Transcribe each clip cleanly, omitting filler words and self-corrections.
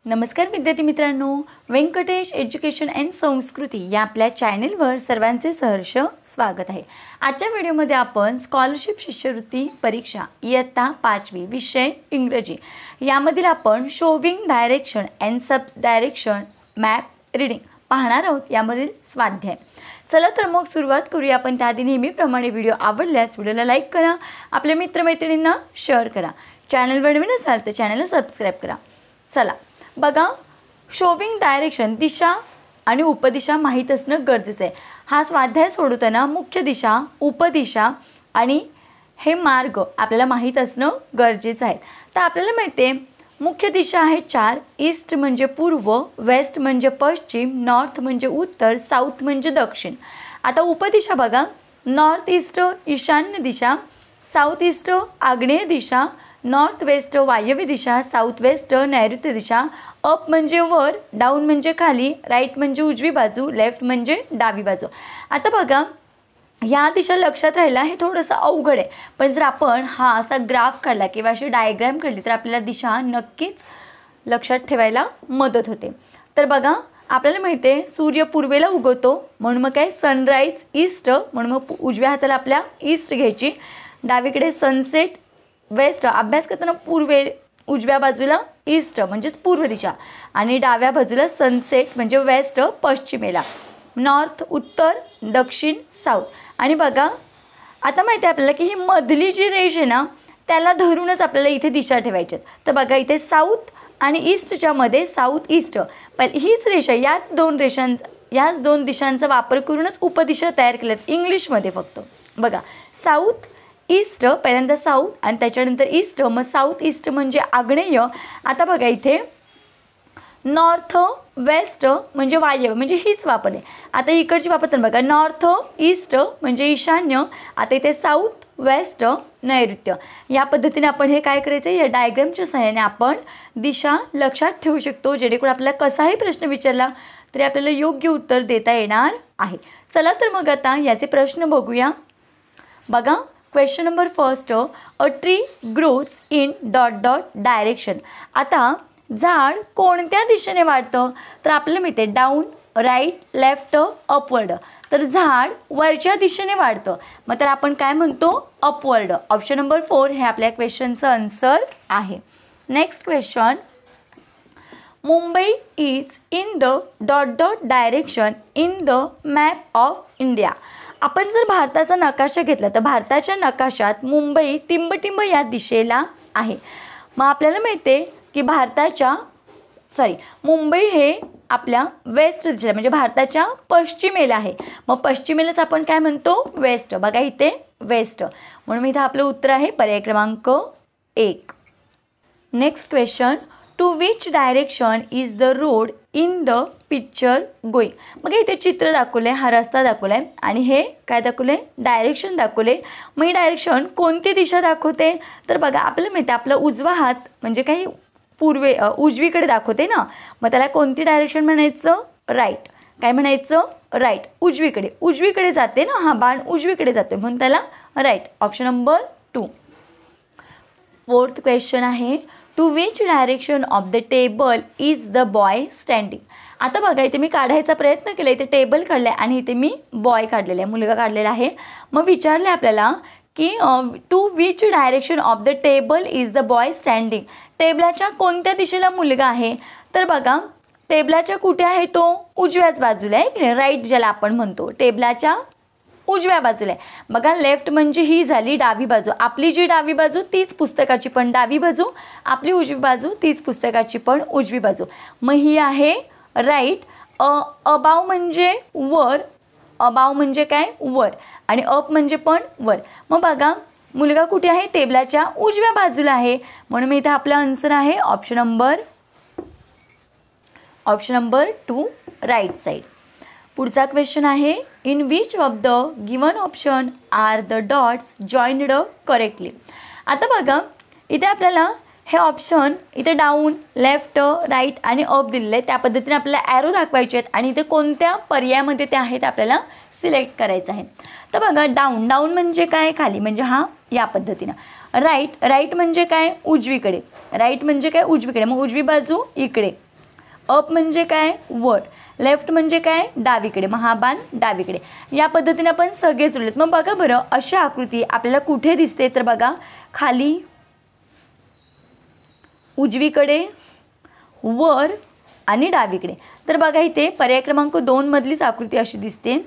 नमस्कार विद्यार्थी मित्रांनो, व्यंकटेश एज्युकेशन अँड संस्कृती या आपल्या चॅनलवर सर्वांचे सहर्ष स्वागत आहे। आजच्या व्हिडिओमध्ये आपण स्कॉलरशिप शिष्यवृत्ती परीक्षा इयत्ता 5वी विषय इंग्रजी यामधील आपण showing direction and sub direction map reading पाहणार आहोत। यामधील स्वाध्याय चला तर मग सुरुवात करूया। आपण त्याआधी नेहमीप्रमाणे व्हिडिओ आवडल्यास व्हिडिओला लाईक करा, आपल्या मित्रमैत्रिणींना शेअर करा, चॅनलवर नवीन असाल तर चॅनलला सबस्क्राइब करा। चला बघा, शोविंग डायरेक्शन दिशा आणि उपदिशा माहीत असणं गरजेचं आहे। हा स्वाध्याय सोडवताना मुख्य दिशा, उपदिशा आणि हे मार्ग आपल्याला माहीत असणं गरजेचं आहे। तर आपल्याला माहिती आहे मुख्य दिशा आहे 4, ईस्ट म्हणजे पूर्व, वेस्ट म्हणजे पश्चिम, नॉर्थ म्हणजे उत्तर, साऊथ म्हणजे दक्षिण। आता उपदिशा बघा, नॉर्थ ईस्ट ईशान्य दिशा, साऊथ ईस्ट आग्नेय दिशा, नॉर्थ वेस्ट वायव्य दिशा, साऊथ वेस्ट नैऋत्य दिशा, अप म्हणजे वर, डाऊन म्हणजे खाली, राईट म्हणजे उजवी बाजू, लेफ्ट म्हणजे डावी बाजू। आता बघा या दिशा लक्षात राहिला हे थोडंसं अवघड आहे, पण जर आपण हा असा ग्राफ काढला किंवा अशी डायग्राम काढली तर आपल्याला दिशा नक्कीच लक्षात ठेवायला मदत होते। तर बघा आपल्याला माहिती आहे सूर्य पूर्वेला उगवतो म्हणून मग काय सनराईज ईस्ट, म्हणून मग उजव्या हाताला आपल्या ईस्ट घ्यायची, डावीकडे सनसेट वेस्ट, अभ्यास करताना पूर्वे उजव्या बाजूला ईस्ट म्हणजेच पूर्व दिशा आणि डाव्या बाजूला सनसेट म्हणजे वेस्ट पश्चिमेला, नॉर्थ उत्तर, दक्षिण साऊथ। आणि बघा आता माहिती आहे आपल्याला की ही मधली जी रेष आहे ना त्याला धरूनच आपल्याला इथे दिशा ठेवायची आहे। तर बघा इथे साऊथ आणि ईस्टच्या मध्ये साऊथ ईस्ट हीच रेषा, याच दोन दिशांचा वापर करूनच उपदिशा तयार केल्यात इंग्लिशमध्ये फक्त। बघा साऊथ ईस्ट, पहिल्यांदा साऊथ आणि त्याच्यानंतर ईस्ट, मग साऊथ ईस्ट म्हणजे आग्नेय। आता बघा इथे नॉर्थ वेस्ट म्हणजे वायव्य म्हणजे हीच वापरले। आता इकडची वापरताना बघा नॉर्थ ईस्ट म्हणजे ईशान्य, आता इथे साऊथ वेस्ट नैऋत्य। या पद्धतीने आपण हे काय करायचं या डायग्रामच्या सहाय्याने आपण दिशा लक्षात ठेवू शकतो, जेणेकरून आपल्याला कसाही प्रश्न विचारला तरी आपल्याला योग्य उत्तर देता येणार आहे। चला तर मग आता याचे प्रश्न बघूया। बघा question number first, a tree grows in dot dot direction. आता झाड कोणत्या दिशेने वाढतं तर आपल्याला माहिती आहे डाऊन, राईट, लेफ्ट, अपवर्ड। तर झाड वरच्या दिशेने वाढतं, मग तर आपण काय म्हणतो अपवर्ड। ऑप्शन नंबर 4 हे आपल्या क्वेश्चनचं आन्सर आहे। Next question, Mumbai is in the dot dot direction in the map of India. आपण जर भारताचा नकाशा घेतला तर भारताच्या नकाशात मुंबई टिंबटिंब या दिशेला आहे। मग आपल्याला माहिती आहे की मुंबई हे आपल्या वेस्ट दिशेला म्हणजे भारताच्या पश्चिमेला आहे, मग पश्चिमेलाच आपण काय म्हणतो वेस्ट। बघा इथे वेस्ट, म्हणून इथे आपलं उत्तर आहे पर्याय क्रमांक 1। Next question, to which direction is the road in the picture going. मग इथे चित्र दाखवले, हा रस्ता दाखवलाय आणि हे काय दाखवले डायरेक्शन दाखवले। मग ही डायरेक्शन कोणती दिशा दाखवते तर बघा आपल्याला माहिती आहे आपला उजवा हात म्हणजे काही उजवीकडे दाखवते ना, मग त्याला कोणती डायरेक्शन म्हणायचं राईट। काय म्हणायचं राईट, उजवीकडे जाते ना, हा बाण उजवीकडे जाते म्हणून त्याला right. Option number 2। Fourth question आहे, to which direction of the table is the boy standing. आता बघा इथे मी काढायचा प्रयत्न केला, इथे टेबल काढला आहे आणि इथे मी बॉय काढलेला आहे, मुलगा काढलेला आहे। मग विचारले आपल्याला की to which direction of the table is the boy standing. टेबलाच्या कोणत्या दिशेला मुलगा आहे तर बघा टेबलाच्या कुठे आहे तो उजव्याच बाजूला आहे की नाही, राईट ज्याला आपण म्हणतो टेबलाच्या उजव्या बाजूला आहे। बघा लेफ्ट म्हणजे ही झाली डावी बाजू, आपली जी डावी बाजू तीच पुस्तकाची पण डावी बाजू, आपली उजवी बाजू तीच पुस्तकाची पण उजवी बाजू, मग ही आहे राईट। अबाव म्हणजे वर, अबाव म्हणजे काय वर आणि अप म्हणजे पण वर। मग बघा मुलगा कुठे आहे टेबलाच्या उजव्या बाजूला आहे, म्हणून इथे आपला आन्सर आहे ऑप्शन नंबर 2 राईट साईड। पुढचा क्वेश्चन आहे, in which of the given option are the dots joined correctly. आता बघा इथे आपल्याला हे ऑप्शन इथे डाऊन, लेफ्ट, राईट आणि अप दिलेले आहे, त्या पद्धतीने आपल्याला ॲरो दाखवायचे आहेत आणि इथे कोणत्या पर्यायामध्ये ते आहेत आपल्याला सिलेक्ट करायचं आहे। तर बघा डाऊन म्हणजे काय खाली म्हणजे हा या पद्धतीने, राईट म्हणजे काय उजवीकडे, मग उजवी बाजू इकडे अप म्हणजे काय वर, लेफ्ट म्हणजे काय डावीकडे, मग हा बाण डावीकडे. या पद्धतीने आपण सगळे जुळलेत. मग बघा बरं अशी आकृती आपल्याला कुठे दिसते तर बघा खाली, उजवीकडे, वर आणि डावीकडे. तर बघा इथे पर्याय क्रमांक 2 मधलीच आकृती अशी दिसते.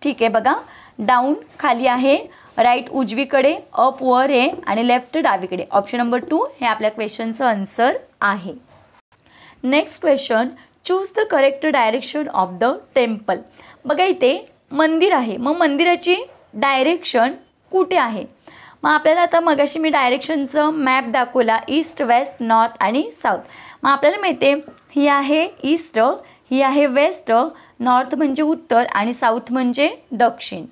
ठीक आहे, बघा डाऊन खाली आहे, राईट उजवीकडे, अप वर आहे आणि लेफ्ट डावीकडे. ऑप्शन नंबर 2 हे आपल्या क्वेश्चनचं आन्सर आहे. Next question, choose the correct direction of the temple. बघा इथे मंदिर आहे, मग मंदिराची डायरेक्शन कुठे आहे. मग आपल्याला आता मगाशी मी डायरेक्शनचं मॅप दाखवला, ईस्ट, वेस्ट, नॉर्थ आणि साऊथ. मग आपल्याला माहिती आहे ही आहे ईस्ट, ही आहे वेस्ट, नॉर्थ म्हणजे उत्तर आणि साऊथ म्हणजे दक्षिण.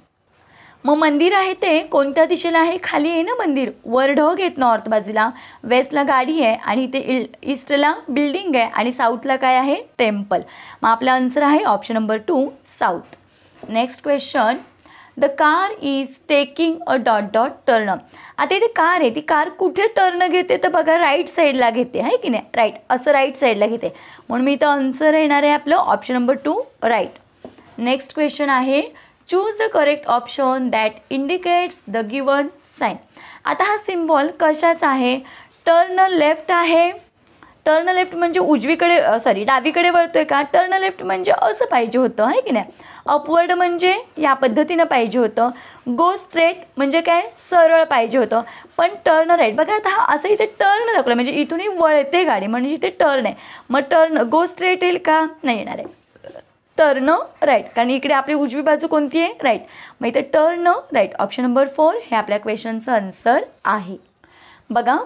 मग मंदिर आहे ते कोणत्या दिशेला आहे, खाली आहे ना मंदिर, वर ढग आहेत नॉर्थ बाजूला, वेस्टला गाडी आहे आणि इथे ईस्टला बिल्डिंग आहे आणि साऊथला काय आहे टेम्पल. मग आपला आन्सर आहे option number 2 south. Next question, the car is taking a dot dot turn. आता इथे कार आहे, ती कार कुठे टर्न घेते तर बघा राईट साईडला घेते आहे की नाही, राईट असं राईट साईडला घेते. म्हणून मी इथं आन्सर येणार आहे आपलं option number 2 right. Next question आहे, choose the correct option that indicates the given sign. आता हा सिम्बॉल कशाचा आहे, टर्न लेफ्ट आहे. टर्न लेफ्ट म्हणजे उजवीकडे डावीकडे वळतोय का, टर्न लेफ्ट म्हणजे असं पाहिजे होतं आहे की नाही. अपवर्ड म्हणजे या पद्धतीनं पाहिजे होतं. गो स्ट्रेट म्हणजे काय सरळ पाहिजे होतं. पण टर्न राईट बघा आता हा असं इथे टर्न दाखवलं म्हणजे इथूनही वळते गाडी म्हणजे इथे टर्न आहे. मग टर्न गो स्ट्रेट येईल का, नाही येणार आहे. टर्न राईट, कारण इकडे आपली उजवी बाजू कोणती आहे राईट. मग इथे टर्न राईट. ऑप्शन नंबर 4 हे आपल्या क्वेश्चनचं आन्सर आहे. बघा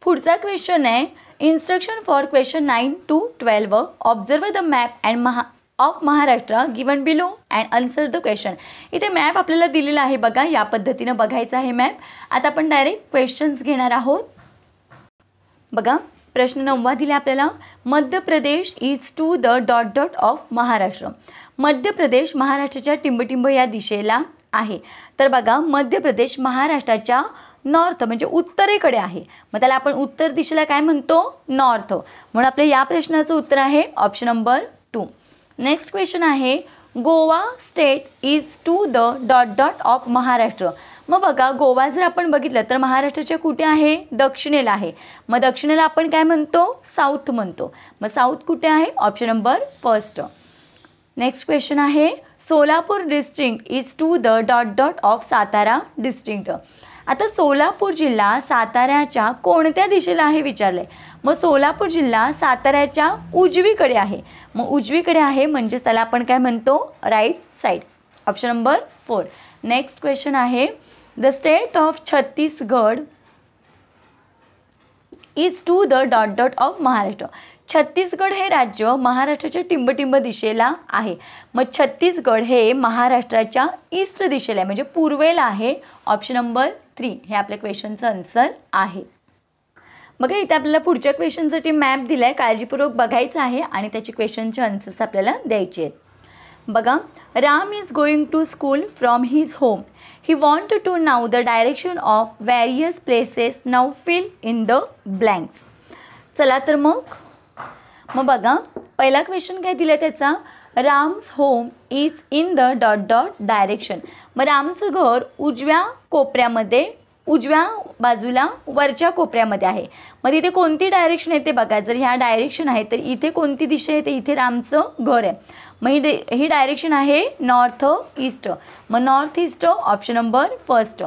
पुढचा क्वेश्चन आहे, instruction for question 9 to 12. Observe the map and of Maharashtra given below and answer the question. इथे मॅप आपल्याला दिलेला आहे बघा, या पद्धतीनं बघायचा आहे मॅप. आता आपण डायरेक्ट क्वेश्चन्स घेणार आहोत. बघा प्रश्न 9 दिला आपल्याला, Madhya Pradesh is to the dot dot of Maharashtra. Madhya Pradesh महाराष्ट्राच्या टिंबटिंब या दिशेला आहे. तर बघा मध्य प्रदेश महाराष्ट्राच्या नॉर्थ म्हणजे उत्तरेकडे आहे. मग त्याला आपण उत्तर दिशेला काय म्हणतो, नॉर्थ. म्हणून आपल्या या प्रश्नाचं उत्तर आहे ऑप्शन नंबर 2. नेक्स्ट क्वेश्चन आहे, Goa state is to the dot dot of Maharashtra. मग बघा गोवा जर आपण बघितलं तर महाराष्ट्राच्या कुठे आहे, दक्षिणेला आहे. मग दक्षिणेला आपण काय म्हणतो, साऊथ म्हणतो. मग साऊथ कुठे आहे, ऑप्शन नंबर 1. नेक्स्ट क्वेश्चन आहे, Solapur district is to the dot dot of Satara district. आता सोलापूर जिल्हा साताऱ्याच्या कोणत्या दिशेला आहे विचारलंय. मग सोलापूर जिल्हा साताऱ्याच्या उजवीकडे आहे. मग उजवीकडे आहे म्हणजे त्याला आपण काय म्हणतो, right side. Option number 4. Next question आहे, the state of Chhattisgarh is to the dot dot of Maharashtra. Chhattisgarh हे राज्य महाराष्ट्राच्या टिंबटिंब दिशेला आहे. मग छत्तीसगड हे महाराष्ट्राच्या ईस्ट दिशेला आहे म्हणजे पूर्वेला आहे. ऑप्शन नंबर 3 हे आपल्या क्वेश्चनचं आन्सर आहे. बघा इथे आपल्याला पुढच्या क्वेश्चनसाठी मॅप दिला आहे, काळजीपूर्वक बघायचं आहे आणि त्याची क्वेश्चनचे आन्सर्स आपल्याला द्यायचे आहेत. बघा, Ram is going to school from his home. He want to नाव the direction of various places. नाव फिल इन द ब्लँक्स. चला तर मग बघा पहिला क्वेश्चन काय दिला त्याचा, Ram's home is in the dot dot direction. मग रामचं घर उजव्या कोपऱ्यामध्ये, उजव्या बाजूला वरच्या कोपऱ्यामध्ये आहे. मग तिथे कोणती डायरेक्शन येते बघा, जर ह्या डायरेक्शन आहे तर इथे कोणती दिशा येते, इथे रामचं घर आहे. मग ही डायरेक्शन आहे नॉर्थ ईस्ट. मग north east option number 1.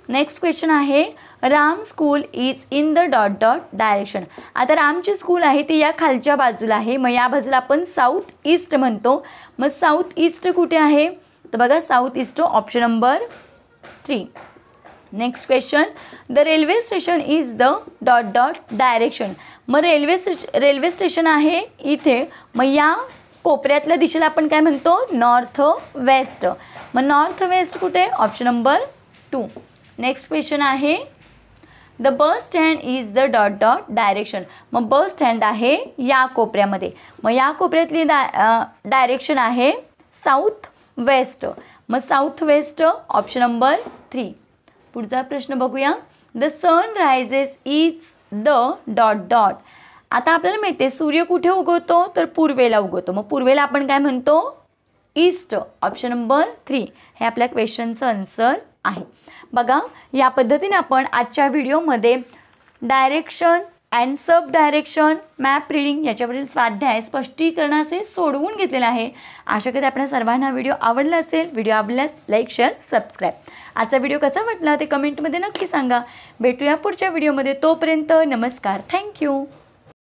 Next question आहे, Ram school is in the dot dot direction. आता रामची स्कूल आहे ती या खालच्या बाजूला आहे. मग या बाजूला आपण साऊथ ईस्ट म्हणतो. मग साऊथ ईस्ट कुठे आहे तर बघा south east option number 3. Next question, the railway station is the dot dot direction. मग रेल्वे स्टेशन आहे इथे. मग या कोपऱ्यातल्या दिशेला आपण काय म्हणतो, नॉर्थ वेस्ट. मग नॉर्थ वेस्ट कुठे, ऑप्शन नंबर 2. नेक्स्ट क्वेश्चन आहे, the bus stand is the dot dot direction. मग बस स्टँड आहे या कोपऱ्यामध्ये. मग या कोपऱ्यातली डायरेक्शन आहे साऊथ वेस्ट. मग साऊथ वेस्ट ऑप्शन नंबर 3. पुढचा प्रश्न बघूया, the sun rises is the dot dot. आता आपल्याला माहिती आहे सूर्य कुठे उगवतो, तर पूर्वेला उगवतो. मग पूर्वेला आपण काय म्हणतो, ईस्ट. ऑप्शन नंबर 3 हे आपल्या क्वेश्चनचं आन्सर आहे. बघा या पद्धतीने आपण आजच्या व्हिडिओमध्ये direction and sub direction, map reading याच्यावरील स्वाध्याय स्पष्टीकरणाचे सोडवून घेतलेले आहे. आशा करते आपल्या सर्वांना व्हिडिओ आवडला असेल. व्हिडिओ आवडल्यास लाईक, शेअर, सबस्क्राईब. आजचा व्हिडिओ कसा वाटला ते कमेंटमध्ये नक्की सांगा. भेटूया पुढच्या व्हिडिओमध्ये. तोपर्यंत नमस्कार. थँक्यू.